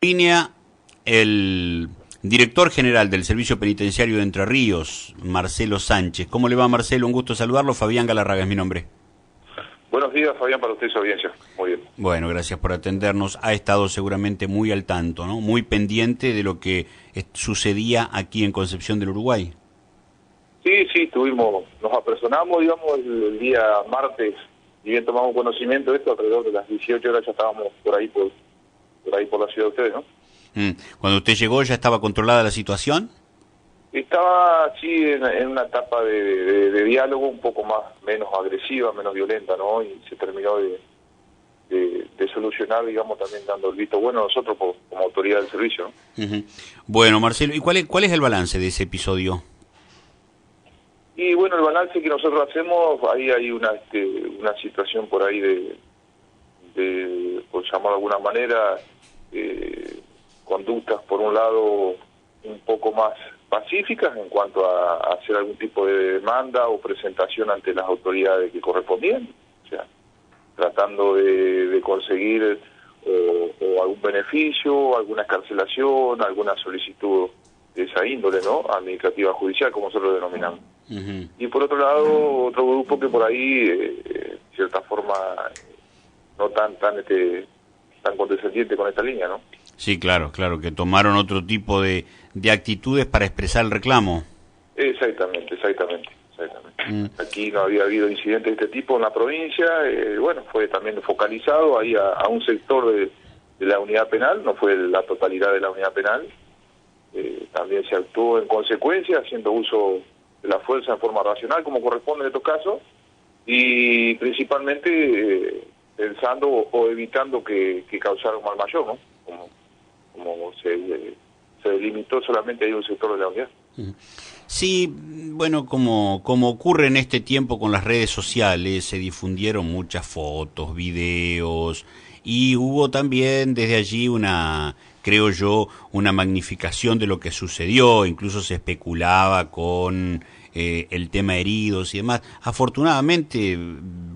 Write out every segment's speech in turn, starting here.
Línea, el director general del Servicio Penitenciario de Entre Ríos, Marcelo Sánchez. ¿Cómo le va, Marcelo? Un gusto saludarlo. Fabián Galarraga es mi nombre. Buenos días, Fabián, para usted y su audiencia. Muy bien. Bueno, gracias por atendernos. Ha estado seguramente muy al tanto, ¿no? Muy pendiente de lo que sucedía aquí en Concepción del Uruguay. Sí, nos apersonamos, digamos, el día martes, y bien tomamos conocimiento de esto, alrededor de las 18 horas ya estábamos por ahí por la ciudad de ustedes, ¿no? Cuando usted llegó, ¿ya estaba controlada la situación? Estaba, sí, en una etapa de diálogo un poco menos agresiva, menos violenta, ¿no? Y se terminó de solucionar, digamos, también dando el visto bueno a nosotros como autoridad del servicio, ¿no? Bueno, Marcelo, ¿y cuál es el balance de ese episodio? Y bueno, el balance que nosotros hacemos, ahí hay una situación por ahí por llamarlo de alguna manera, conductas por un lado un poco más pacíficas en cuanto a hacer algún tipo de demanda o presentación ante las autoridades que correspondían, o sea, tratando de conseguir o algún beneficio, alguna escarcelación, alguna solicitud de esa índole, ¿no? Administrativa judicial, como nosotros lo denominamos. Y por otro lado, otro grupo que por ahí, de cierta forma, no tan condescendiente con esta línea, ¿no? Sí, claro, que tomaron otro tipo de actitudes para expresar el reclamo. Exactamente. Aquí no había habido incidentes de este tipo en la provincia, bueno, fue también focalizado ahí a un sector de la unidad penal, no fue la totalidad de la unidad penal, también se actuó en consecuencia, haciendo uso de la fuerza en forma racional, como corresponde en estos casos, y principalmente pensando o evitando que causara un mal mayor, ¿no? Como se delimitó solamente ahí un sector de la unidad. Sí, bueno, como ocurre en este tiempo con las redes sociales, se difundieron muchas fotos, videos, y hubo también desde allí creo yo, una magnificación de lo que sucedió, incluso se especulaba con el tema heridos y demás. Afortunadamente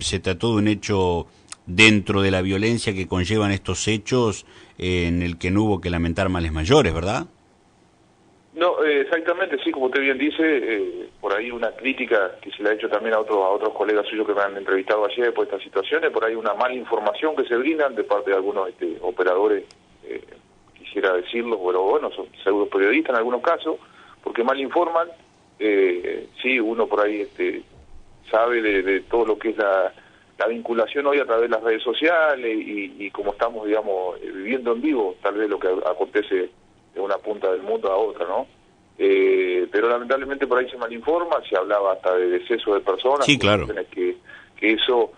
se trató de un hecho dentro de la violencia que conllevan estos hechos, en el que no hubo que lamentar males mayores, ¿verdad? No, exactamente, sí, como usted bien dice, por ahí una crítica que se le ha hecho también a otros colegas suyos que me han entrevistado ayer por estas situaciones, por ahí una mala información que se brindan de parte de algunos operadores, quisiera decirlo, pero bueno, son pseudo periodistas en algunos casos, porque mal informan, sí, uno por ahí sabe de todo lo que es la vinculación hoy a través de las redes sociales y como estamos, digamos, viviendo en vivo, tal vez lo que acontece de una punta del mundo a otra, ¿no? Pero lamentablemente por ahí se malinforma, se hablaba hasta de deceso de personas. Sí, claro. Que eso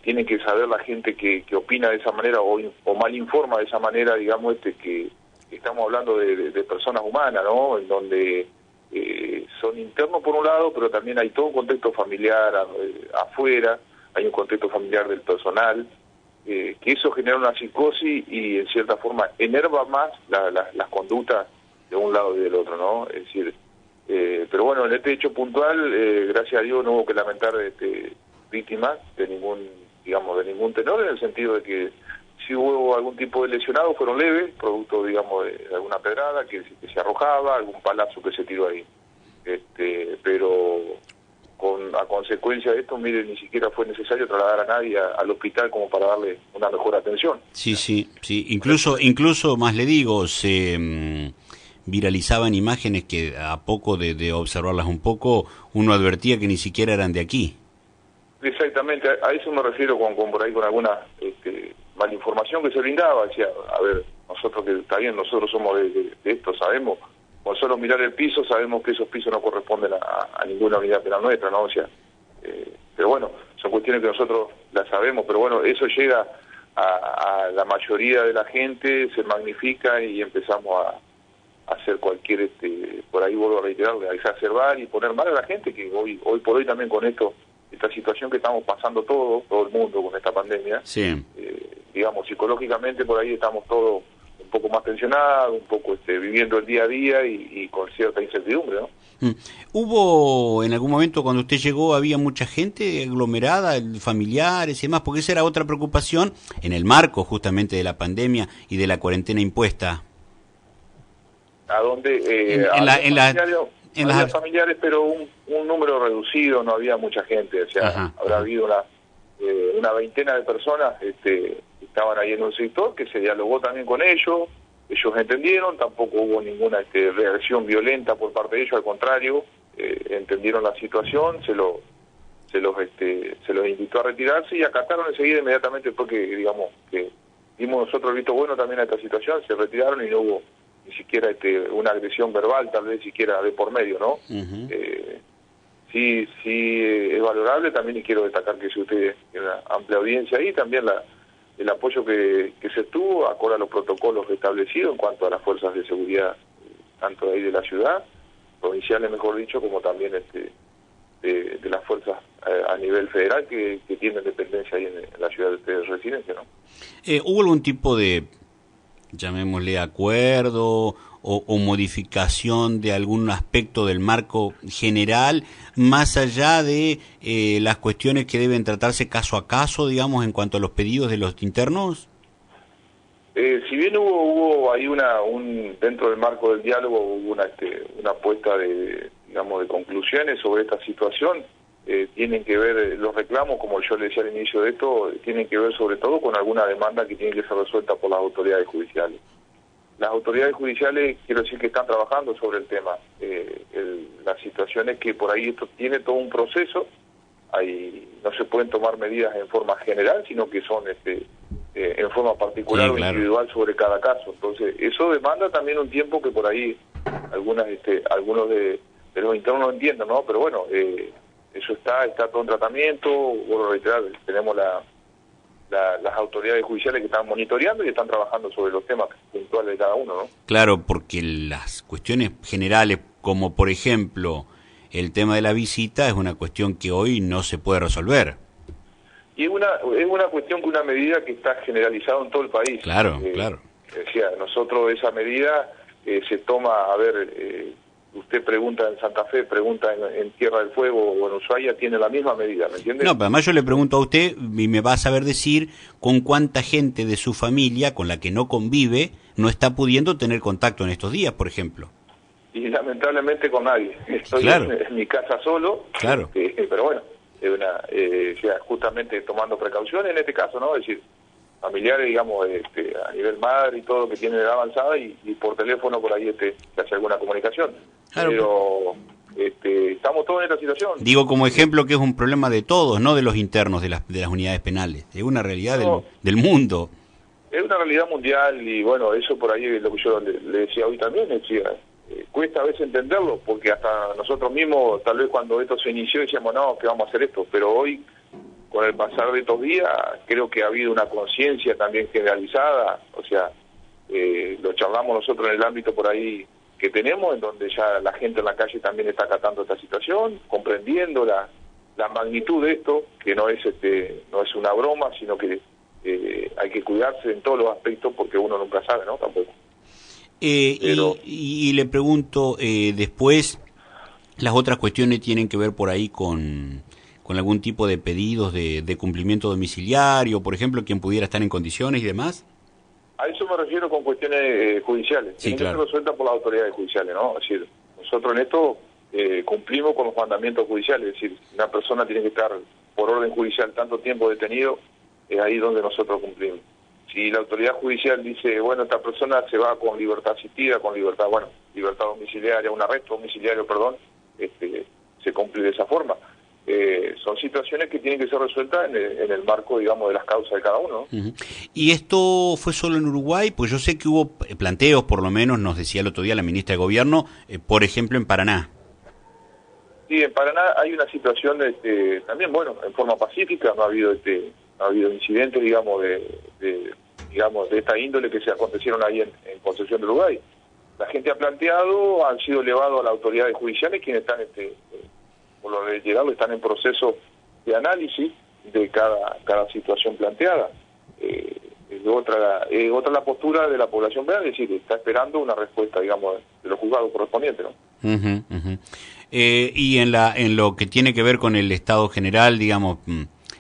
tiene que saber la gente que opina de esa manera o malinforma de esa manera, digamos, que estamos hablando de personas humanas, ¿no? En donde son internos por un lado, pero también hay todo un contexto familiar afuera, hay un contexto familiar del personal, que eso genera una psicosis y en cierta forma enerva más las conductas de un lado y del otro, ¿no? Es decir, pero bueno, en este hecho puntual, gracias a Dios no hubo que lamentar víctimas de ningún tenor, en el sentido de que si hubo algún tipo de lesionado fueron leves, producto, digamos, de alguna pedrada que se arrojaba, algún palazo que se tiró ahí. Pero a consecuencia de esto, mire, ni siquiera fue necesario trasladar a nadie al hospital como para darle una mejor atención. Sí. Incluso más le digo, se viralizaban imágenes que a poco de observarlas un poco, uno advertía que ni siquiera eran de aquí. Exactamente, a eso me refiero con por ahí con alguna malinformación que se brindaba. Decía, a ver, nosotros que está bien, nosotros somos de esto, sabemos, con solo mirar el piso sabemos que esos pisos no corresponden a ninguna unidad penal nuestra, ¿no? O sea, pero bueno, son cuestiones que nosotros las sabemos, pero bueno, eso llega a la mayoría de la gente, se magnifica y empezamos a hacer cualquier, por ahí vuelvo a reiterar, a exacerbar y poner mal a la gente, que hoy por hoy también con esta situación que estamos pasando todo el mundo con esta pandemia, sí. Digamos, psicológicamente por ahí estamos todos un poco más tensionado, un poco viviendo el día a día y con cierta incertidumbre, ¿no? ¿Hubo en algún momento cuando usted llegó, había mucha gente aglomerada, familiares y demás? Porque esa era otra preocupación en el marco justamente de la pandemia y de la cuarentena impuesta. A donde había familiares, pero un número reducido, no había mucha gente, o sea, habrá habido una veintena de personas que estaban ahí en un sector, que se dialogó también con ellos entendieron, tampoco hubo ninguna reacción violenta por parte de ellos, al contrario, entendieron la situación, se los invitó a retirarse y acataron enseguida inmediatamente porque, digamos, que dimos nosotros el visto bueno también a esta situación, se retiraron y no hubo ni siquiera una agresión verbal, tal vez siquiera de por medio, ¿no? Sí, es valorable también, y quiero destacar que si usted tiene una amplia audiencia ahí, también el apoyo que se tuvo acorde a los protocolos establecidos en cuanto a las fuerzas de seguridad, tanto de ahí de la ciudad, provinciales mejor dicho, como también de las fuerzas a nivel federal que tienen dependencia ahí en la ciudad de residencia, ¿no? ¿Hubo algún tipo de, llamémosle, acuerdo o modificación de algún aspecto del marco general, más allá de las cuestiones que deben tratarse caso a caso, digamos, en cuanto a los pedidos de los internos? Si bien hubo ahí dentro del marco del diálogo hubo una apuesta de conclusiones sobre esta situación, tienen que ver los reclamos, como yo le decía al inicio de esto, tienen que ver sobre todo con alguna demanda que tiene que ser resuelta por las autoridades judiciales. Las autoridades judiciales, quiero decir que están trabajando sobre el tema. La situación es que por ahí esto tiene todo un proceso, no se pueden tomar medidas en forma general, sino que son en forma particular o individual sobre cada caso. Entonces, eso demanda también un tiempo que por ahí algunos de los internos no entienden, ¿no? Pero bueno, eso está todo en tratamiento. Vuelvo a reiterar, tenemos las autoridades judiciales que están monitoreando y están trabajando sobre los temas puntuales de cada uno, ¿no? Claro, porque las cuestiones generales, como por ejemplo el tema de la visita, es una cuestión que hoy no se puede resolver. Y es una cuestión que una medida que está generalizada en todo el país. Claro, claro. Decía, nosotros esa medida se toma, usted pregunta en Santa Fe, pregunta en Tierra del Fuego o en Ushuaia, tiene la misma medida, ¿me entiende? No, pero además yo le pregunto a usted y me va a saber decir con cuánta gente de su familia con la que no convive no está pudiendo tener contacto en estos días, por ejemplo. Y lamentablemente con nadie. Estoy en mi casa solo, claro. Pero bueno, justamente tomando precauciones en este caso, ¿no? Es decir, familiares, digamos, a nivel madre y todo lo que tiene edad avanzada y por teléfono por ahí se hace alguna comunicación. Claro. Pero estamos todos en esta situación. Digo como ejemplo que es un problema de todos, no de los internos de las unidades penales. Es una realidad del mundo. Es una realidad mundial y bueno, eso por ahí es lo que yo le decía hoy también, decía, cuesta a veces entenderlo, porque hasta nosotros mismos, tal vez cuando esto se inició, decíamos, no, que vamos a hacer esto, pero hoy, con el pasar de estos días, creo que ha habido una conciencia también generalizada, o sea, lo charlamos nosotros en el ámbito por ahí que tenemos, en donde ya la gente en la calle también está acatando esta situación, comprendiendo la magnitud de esto, que no es una broma, sino que hay que cuidarse en todos los aspectos, porque uno nunca sabe, ¿no? Tampoco. Y le pregunto, después, las otras cuestiones tienen que ver por ahí con algún tipo de pedidos de cumplimiento domiciliario, por ejemplo, quien pudiera estar en condiciones y demás. A eso me refiero con cuestiones judiciales. Sí, Tienen que ser resueltas por las autoridades judiciales, ¿no? Es decir, nosotros en esto cumplimos con los mandamientos judiciales, es decir, una persona tiene que estar por orden judicial tanto tiempo detenido, es ahí donde nosotros cumplimos. Si la autoridad judicial dice, bueno, esta persona se va con libertad asistida, con libertad domiciliaria, un arresto domiciliario, perdón, se cumple de esa forma. Son situaciones que tienen que ser resueltas en el marco, digamos, de las causas de cada uno, ¿no? Uh-huh. ¿Y esto fue solo en Uruguay? Pues yo sé que hubo planteos, por lo menos, nos decía el otro día la ministra de Gobierno, por ejemplo, en Paraná. Sí, en Paraná hay una situación también, bueno, en forma pacífica, no ha habido incidentes, digamos, de esta índole que se acontecieron ahí en Concepción del Uruguay. La gente ha planteado, han sido elevados a las autoridades judiciales, quienes están, por lo de llegado, están en proceso de análisis de cada situación planteada. otra la postura de la población penal, es decir, está esperando una respuesta, digamos, de los juzgados correspondientes, ¿no? Ujú, ujú. Y en lo que tiene que ver con el estado general, digamos,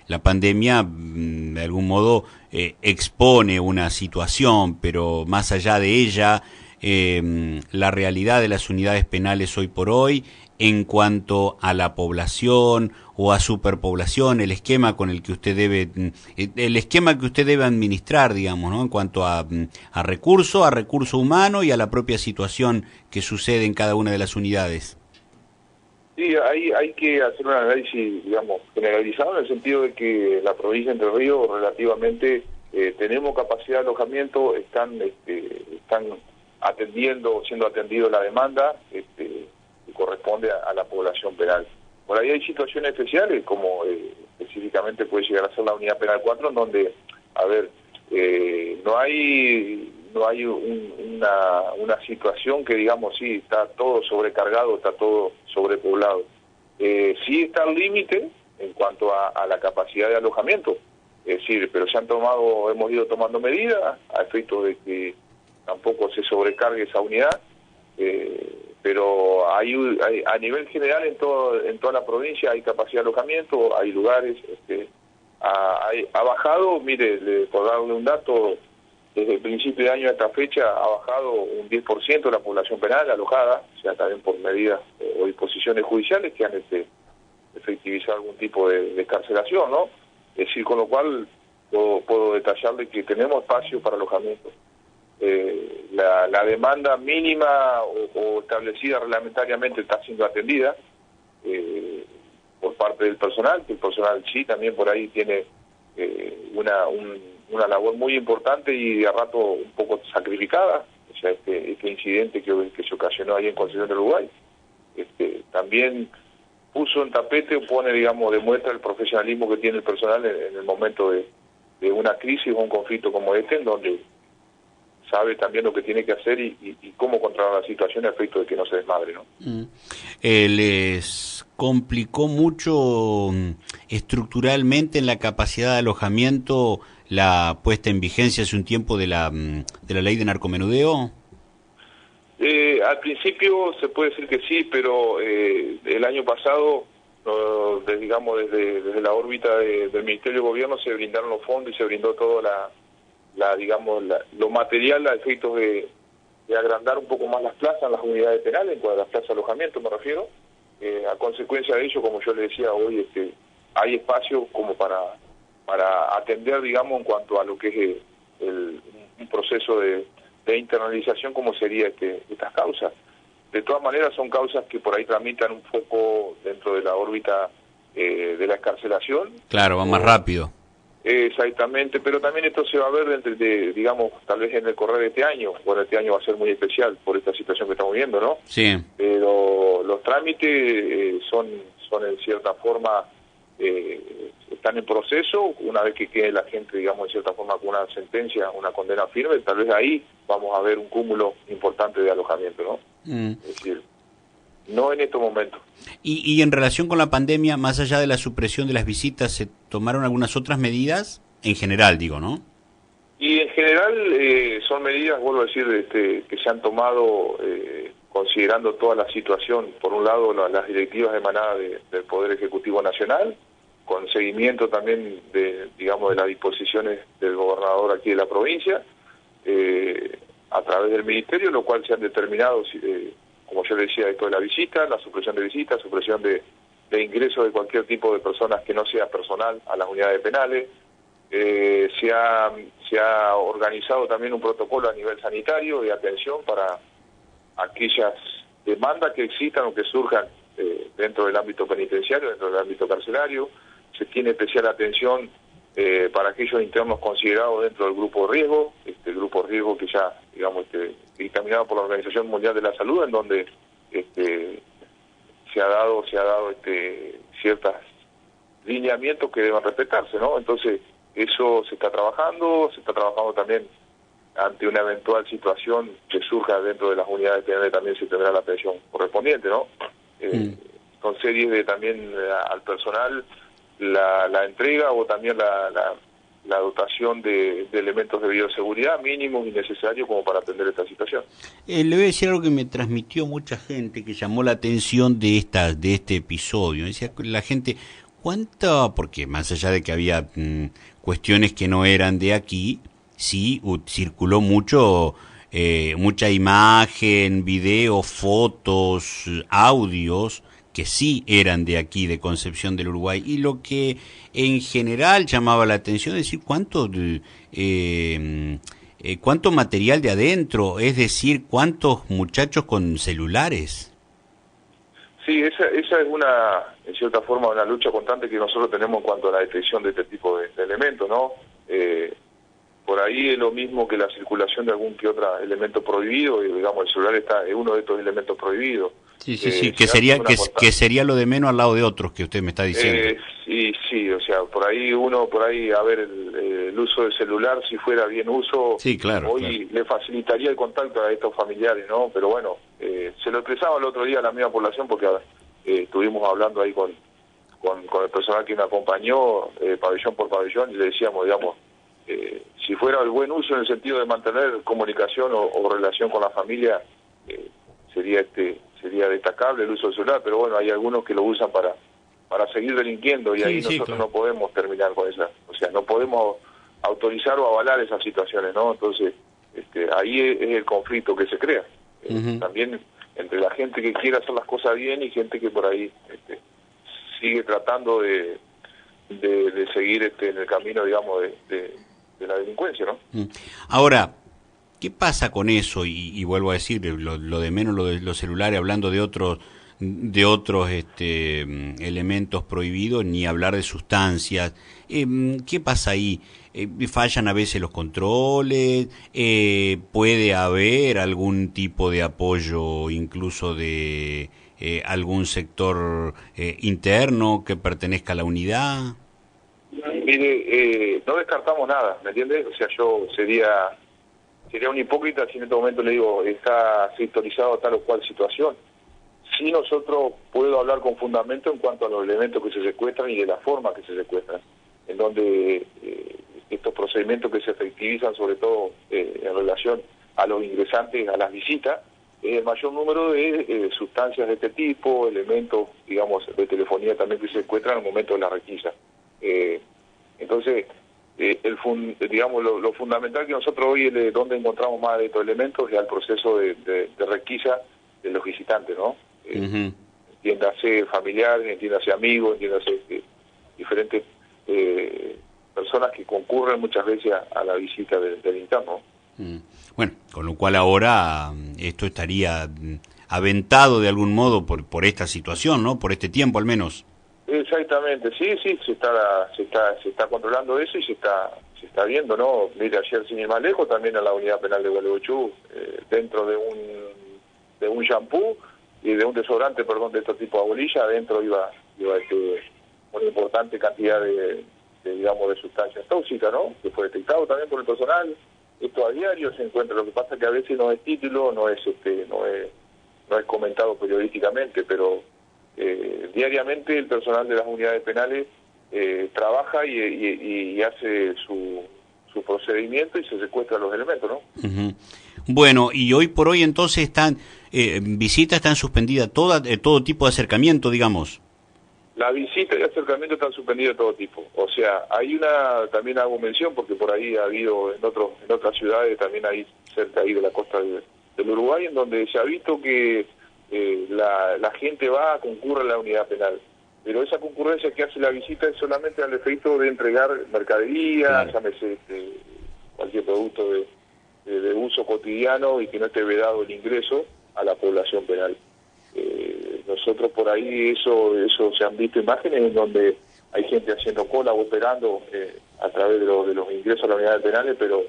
la pandemia de algún modo expone una situación, pero más allá de ella, la realidad de las unidades penales hoy por hoy, en cuanto a la población o a superpoblación, el esquema con el que usted debe, el esquema que usted debe administrar, digamos, ¿no? En cuanto a recurso humano y a la propia situación que sucede en cada una de las unidades. Sí, hay que hacer un análisis, digamos, generalizado en el sentido de que la provincia de Entre Ríos relativamente tenemos capacidad de alojamiento, están siendo atendido la demanda que corresponde a la población penal. Por ahí hay situaciones especiales, como específicamente puede llegar a ser la unidad penal 4, en donde, a ver, no hay una situación que digamos sí está todo sobrecargado, está todo sobrepoblado. Sí está al límite en cuanto a la capacidad de alojamiento, es decir, pero hemos ido tomando medidas a efecto de que tampoco se sobrecargue esa unidad, pero a nivel general en toda la provincia hay capacidad de alojamiento, hay lugares, ha bajado, mire, por darle un dato, desde el principio de año a esta fecha ha bajado un 10% de la población penal alojada, o sea, también por medidas o disposiciones judiciales que han efectivizado algún tipo de excarcelación, ¿no? Es decir, con lo cual puedo detallarle que tenemos espacio para alojamiento. La demanda mínima o establecida reglamentariamente está siendo atendida por parte del personal, que el personal sí también por ahí tiene una labor muy importante y a rato un poco sacrificada, o sea, este incidente que se ocasionó ahí en Concepción del Uruguay, también puso en tapete o pone, digamos, demuestra el profesionalismo que tiene el personal en el momento de una crisis o un conflicto como este, en donde sabe también lo que tiene que hacer y cómo controlar la situación a efecto de que no se desmadre, ¿no? ¿Les complicó mucho estructuralmente en la capacidad de alojamiento la puesta en vigencia hace un tiempo de la ley de narcomenudeo? Al principio se puede decir que sí, pero el año pasado, digamos, desde la órbita del Ministerio de Gobierno se brindaron los fondos y se brindó todo lo material a efectos de agrandar un poco más las plazas, las unidades penales, en cuanto a las plazas de alojamiento me refiero. A consecuencia de ello, como yo le decía hoy, hay espacio como para atender, digamos, en cuanto a lo que es un proceso de internalización, como sería estas causas. De todas maneras, son causas que por ahí tramitan un poco dentro de la órbita de la excarcelación. Claro, va más rápido. Exactamente, pero también esto se va a ver digamos, tal vez en el correr de este año. Bueno, este año va a ser muy especial por esta situación que estamos viendo, ¿no? Sí. Pero los trámites son en cierta forma, están en proceso. Una vez que quede la gente, digamos, en cierta forma con una sentencia, una condena firme, tal vez ahí vamos a ver un cúmulo importante de alojamiento, ¿no? Es decir, no en estos momentos. Y en relación con la pandemia, más allá de la supresión de las visitas, ¿se tomaron algunas otras medidas? En general, digo, ¿no? Y en general son medidas, vuelvo a decir, que se han tomado considerando toda la situación. Por un lado, las directivas emanadas del Poder Ejecutivo Nacional, con seguimiento también de las disposiciones del gobernador aquí de la provincia, a través del Ministerio, lo cual se han determinado, como yo le decía, esto de la visita, la supresión de visitas, supresión de ingreso de cualquier tipo de personas que no sea personal a las unidades penales. Se ha organizado también un protocolo a nivel sanitario de atención para aquellas demandas que existan o que surjan dentro del ámbito penitenciario, dentro del ámbito carcelario. Se tiene especial atención para aquellos internos considerados dentro del grupo de riesgo, el grupo de riesgo que ya, digamos, dictaminado por la Organización Mundial de la Salud, en donde se ha dado ciertos lineamientos que deben respetarse, ¿no? Entonces, eso se está trabajando también ante una eventual situación que surja dentro de las unidades penales, también se tendrá la atención correspondiente, ¿no? Con series de también al personal la entrega o también la dotación de elementos de bioseguridad mínimos y necesarios como para atender esta situación. Le voy a decir algo que me transmitió mucha gente, que llamó la atención de este episodio. Decía la gente, porque más allá de que había cuestiones que no eran de aquí, sí circuló mucha imagen, video, fotos, audios que sí eran de aquí, de Concepción del Uruguay, y lo que en general llamaba la atención es decir, cuánto material de adentro, es decir, cuántos muchachos con celulares. Sí, esa es en cierta forma, una lucha constante que nosotros tenemos en cuanto a la detección de este tipo de elementos, ¿no? Por ahí es lo mismo que la circulación de algún que otro elemento prohibido, y digamos el celular es uno de estos elementos probidos. Sí, que sería lo de menos al lado de otros que usted me está diciendo. Sí, o sea, por ahí, a ver, el uso del celular, si fuera bien uso, sí, claro, hoy le facilitaría el contacto a estos familiares, ¿no? Pero bueno, se lo expresaba el otro día a la misma población, porque estuvimos hablando ahí con el personal que me acompañó, pabellón por pabellón, y le decíamos, digamos, si fuera el buen uso en el sentido de mantener comunicación o relación con la familia, sería destacable el uso del celular, pero bueno, hay algunos que lo usan para seguir delinquiendo, y ahí nosotros claro, no podemos terminar con esa, o sea, no podemos autorizar o avalar esas situaciones, ¿no? Entonces, ahí es el conflicto que se crea, también entre la gente que quiere hacer las cosas bien y gente que por ahí sigue tratando de seguir en el camino, digamos, de la delincuencia, ¿no? Ahora, ¿qué pasa con eso? Y vuelvo a decir, lo de menos, lo de los celulares, hablando de otros elementos prohibidos, ni hablar de sustancias. ¿Qué pasa ahí? ¿Fallan a veces los controles? ¿Puede haber algún tipo de apoyo incluso de algún sector interno que pertenezca a la unidad? Mire, no descartamos nada, ¿me entiendes? O sea, yo sería un hipócrita si en este momento le digo, está sectorizado tal o cual situación. Sí, nosotros puedo hablar con fundamento en cuanto a los elementos que se secuestran y de la forma que se secuestran, en donde estos procedimientos que se efectivizan, sobre todo en relación a los ingresantes, a las visitas, el mayor número de sustancias de este tipo, elementos, digamos, de telefonía también que se secuestran en el momento de la requisa. Entonces, digamos, lo fundamental que nosotros hoy, donde encontramos más de estos elementos, es el proceso de requisa de los visitantes, ¿no? Entiéndase familiares, entiéndase amigos, entiéndase diferentes personas que concurren muchas veces a la visita del interno. Bueno, con lo cual ahora esto estaría aventado de algún modo por esta situación, ¿no? Por este tiempo al menos. Exactamente, sí, se está controlando eso y se está viendo, ¿no? Mire, ayer sin ir más lejos, también en la unidad penal de Gualeguaychú, dentro de un shampoo y de un desodorante, de este tipo de bolilla, adentro iba una importante cantidad de sustancias tóxicas, ¿no? Que fue detectado también por el personal. Esto a diario se encuentra, lo que pasa es que a veces no es título, no es comentado periodísticamente, pero diariamente el personal de las unidades penales trabaja y hace su procedimiento y se secuestran los elementos, ¿no? Bueno, y hoy por hoy entonces visitas están suspendidas, todo tipo de acercamiento, digamos. La visita y acercamiento están suspendidos de todo tipo. O sea, también hago mención, porque por ahí ha habido en otras ciudades, también ahí cerca ahí de la costa del Uruguay, en donde se ha visto que la gente concurre a la unidad penal. Pero esa concurrencia que hace la visita es solamente al efecto de entregar mercadería, llámese cualquier producto de uso cotidiano y que no esté vedado el ingreso a la población penal. Nosotros por ahí eso se han visto imágenes en donde hay gente haciendo cola o esperando a través de los ingresos a las unidades penales, pero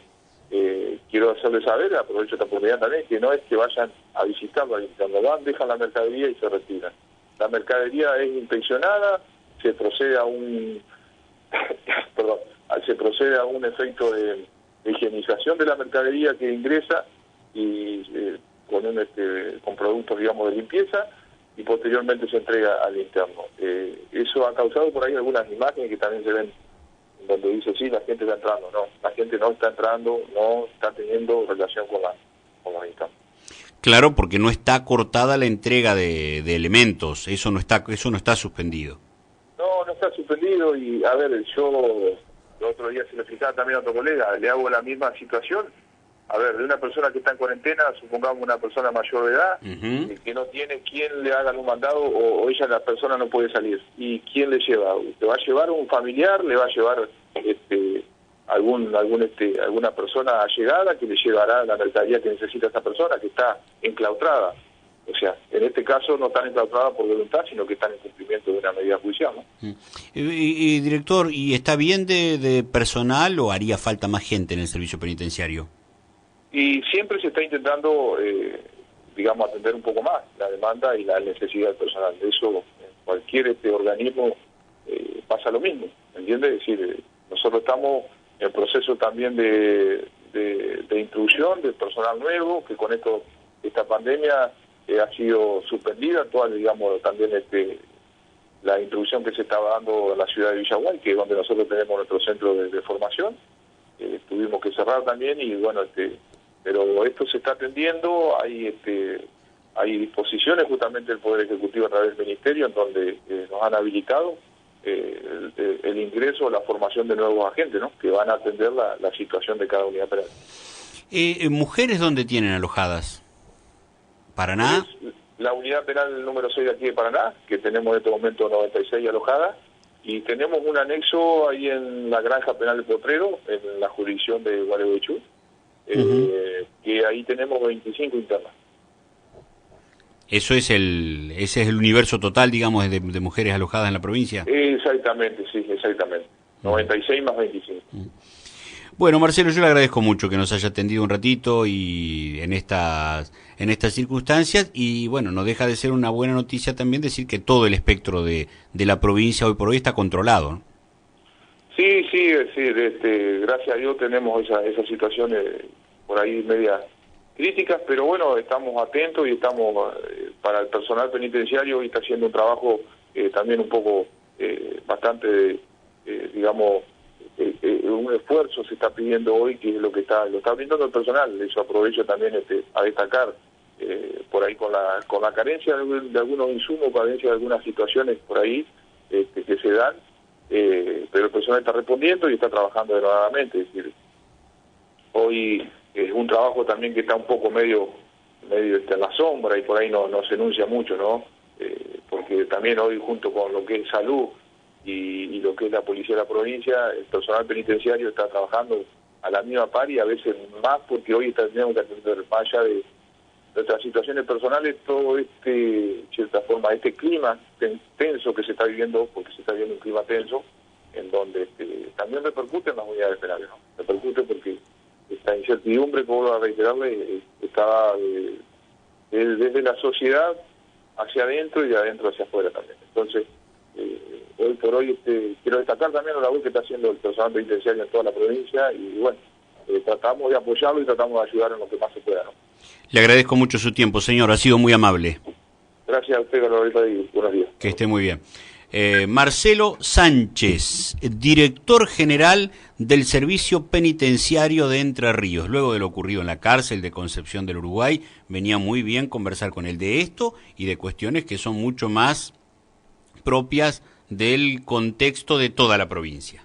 quiero hacerles saber, aprovecho esta oportunidad también, que no es que vayan a visitarlo, van, dejan la mercadería y se retiran. La mercadería es inspeccionada, se procede a un efecto de higienización de la mercadería que ingresa y con productos, digamos, de limpieza, y posteriormente se entrega al interno. Eso ha causado por ahí algunas imágenes que también se ven donde dice sí, la gente está entrando. No, la gente no está entrando, no está teniendo relación con la instancia. Claro, porque no está cortada la entrega de elementos, eso no está suspendido. No, no está suspendido. Y a ver, yo el otro día se lo explicaba también a otro colega, le hago la misma situación. A ver, de una persona que está en cuarentena, supongamos una persona mayor de edad, que no tiene quien le haga un mandado, o ella, la persona, no puede salir. ¿Y quién le lleva? ¿Le va a llevar un familiar? ¿Le va a llevar alguna persona allegada que le llevará la mercadería que necesita esa persona, que está enclaustrada? O sea, en este caso no están enclaustradas por voluntad, sino que están en cumplimiento de una medida judicial, ¿no? Director, ¿y está bien de personal o haría falta más gente en el servicio penitenciario? Y siempre se está intentando, digamos, atender un poco más la demanda y la necesidad del personal. Eso, en cualquier organismo pasa lo mismo, ¿entiendes? Es decir, nosotros estamos en proceso también de instrucción del personal nuevo, que con esta pandemia ha sido suspendida, toda, digamos, también la instrucción que se estaba dando en la ciudad de Villaguay, que es donde nosotros tenemos nuestro centro de formación. Tuvimos que cerrar también y bueno, pero esto se está atendiendo. Hay disposiciones justamente del Poder Ejecutivo a través del Ministerio, en donde nos han habilitado el ingreso o la formación de nuevos agentes, ¿no?, que van a atender la situación de cada unidad penal. ¿Mujeres dónde tienen alojadas? ¿Paraná? La unidad penal número 6 de aquí de Paraná, que tenemos en este momento 96 alojadas, y tenemos un anexo ahí en la granja penal de Potrero, en la jurisdicción de Gualeguaychú, que ahí tenemos 25 internas. ¿Ese es el universo total, digamos, de mujeres alojadas en la provincia? Exactamente, sí, exactamente. 96 más 25. Bueno, Marcelo, yo le agradezco mucho que nos haya atendido un ratito y en estas circunstancias, y bueno, no deja de ser una buena noticia también decir que todo el espectro de la provincia hoy por hoy está controlado, ¿no? Sí, es decir, gracias a Dios tenemos esas situaciones por ahí media críticas, pero bueno, estamos atentos y estamos, para el personal penitenciario, y está haciendo un trabajo también un poco bastante, digamos, un esfuerzo se está pidiendo hoy, que es lo está brindando el personal. Eso aprovecho también a destacar, por ahí con la carencia de algunos insumos, carencia de algunas situaciones por ahí que se dan, pero el personal está respondiendo y está trabajando denodadamente. Es decir, hoy es un trabajo también que está un poco medio en la sombra, y por ahí no se enuncia mucho, ¿no? Porque también hoy, junto con lo que es salud y lo que es la policía de la provincia, el personal penitenciario está trabajando a la misma par, y a veces más, porque hoy tenemos que atender más allá de nuestras situaciones personales, todo cierta forma, este clima tenso que se está viviendo, porque se está viviendo un clima tenso, en donde también repercute en las unidades penales, ¿no? Repercute porque esta incertidumbre, como vuelvo a reiterarle, está desde la sociedad hacia adentro y de adentro hacia afuera también. Entonces, hoy por hoy quiero destacar también la labor que está haciendo el personal penitenciario en toda la provincia, y bueno, tratamos de apoyarlo y tratamos de ayudar en lo que más se pueda, ¿no? Le agradezco mucho su tiempo, señor, ha sido muy amable. Gracias a usted, Carlorita, y buenos días. Que esté muy bien. Marcelo Sánchez, director general del Servicio Penitenciario de Entre Ríos. Luego de lo ocurrido en la cárcel de Concepción del Uruguay, venía muy bien conversar con él de esto y de cuestiones que son mucho más propias del contexto de toda la provincia.